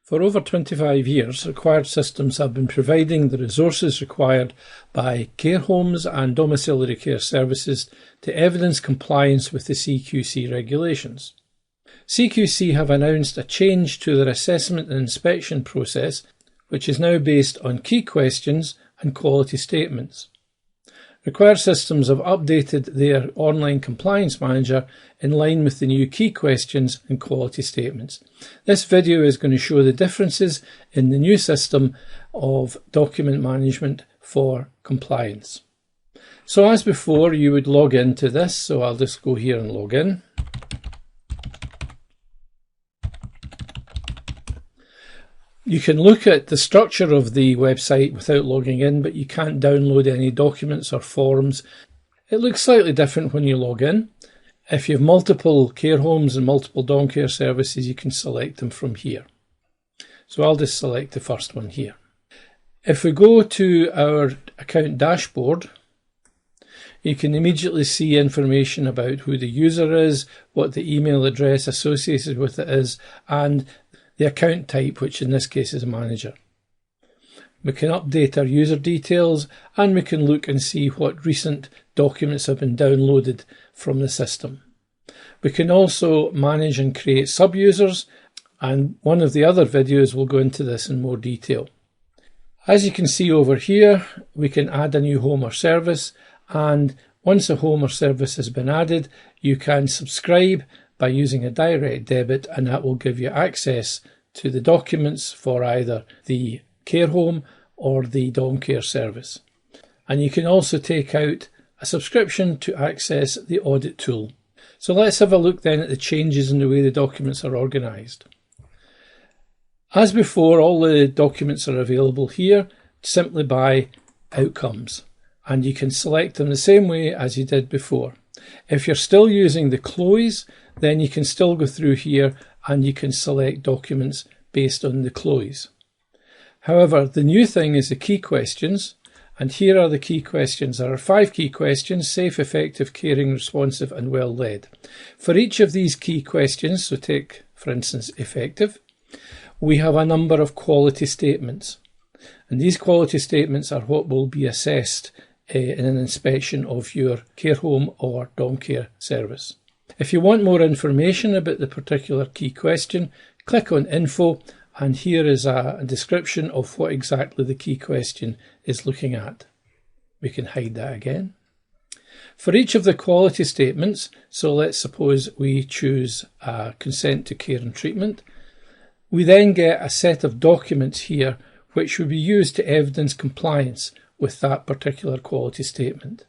For over 25 years, Required Systems have been providing the resources required by care homes and domiciliary care services to evidence compliance with the CQC regulations. CQC have announced a change to their assessment and inspection process, which is now based on key questions and quality statements. Required Systems have updated their online compliance manager in line with the new key questions and quality statements. This video is going to show the differences in the new system of document management for compliance. So as before, you would log into this, so I'll just go here and log in. You can look at the structure of the website without logging in, but you can't download any documents or forms. It looks slightly different when you log in. If you have multiple care homes and multiple dom care services, you can select them from here. So I'll just select the first one here. If we go to our account dashboard, you can immediately see information about who the user is, what the email address associated with it is, and the account type, which in this case is a manager. We can update our user details, and we can look and see what recent documents have been downloaded from the system. We can also manage and create sub-users, and one of the other videos will go into this in more detail. As you can see over here, we can add a new home or service, and once a home or service has been added, you can subscribe by using a direct debit, and that will give you access to the documents for either the care home or the dom care service. And you can also take out a subscription to access the audit tool. So let's have a look then at the changes in the way the documents are organised. As before, all the documents are available here simply by outcomes, and you can select them the same way as you did before. If you're still using the CLOEs, then you can still go through here and you can select documents based on the CLOEs. However, the new thing is the key questions, and here are the key questions. There are 5 key questions: safe, effective, caring, responsive and well led. For each of these key questions, so take for instance effective, we have a number of quality statements, and these quality statements are what will be assessed in an inspection of your care home or dom care service. If you want more information about the particular key question, click on Info, and here is a description of what exactly the key question is looking at. We can hide that again. For each of the quality statements, so let's suppose we choose consent to care and treatment, we then get a set of documents here which will be used to evidence compliance with that particular quality statement.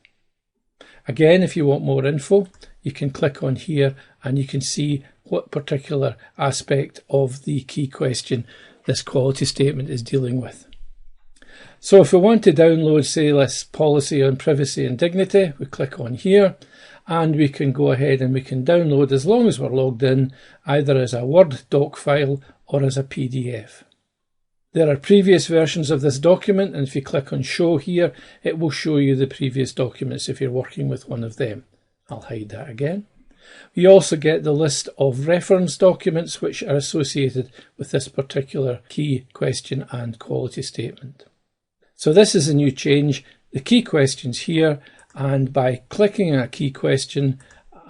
Again, if you want more info, you can click on here and you can see what particular aspect of the key question this quality statement is dealing with. So if we want to download, say, this policy on privacy and dignity, we click on here and we can go ahead and we can download, as long as we're logged in, either as a Word doc file or as a PDF. There are previous versions of this document, and if you click on show here, it will show you the previous documents if you're working with one of them. I'll hide that again. We also get the list of reference documents which are associated with this particular key question and quality statement. So this is a new change, the key questions here, and by clicking a key question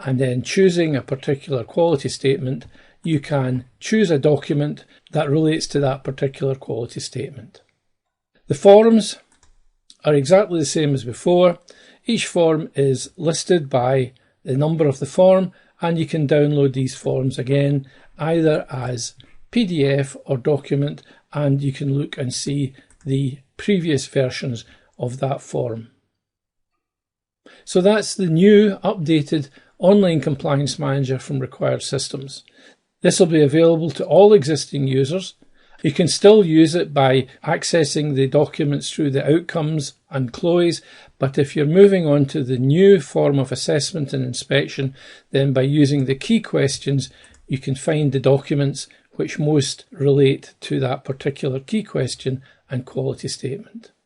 and then choosing a particular quality statement, you can choose a document that relates to that particular quality statement. The forms are exactly the same as before. Each form is listed by the number of the form, and you can download these forms again either as PDF or document, and you can look and see the previous versions of that form. So that's the new updated online compliance manager from Required Systems. This will be available to all existing users. You can still use it by accessing the documents through the outcomes and CLOEs, but if you're moving on to the new form of assessment and inspection, then by using the key questions, you can find the documents which most relate to that particular key question and quality statement.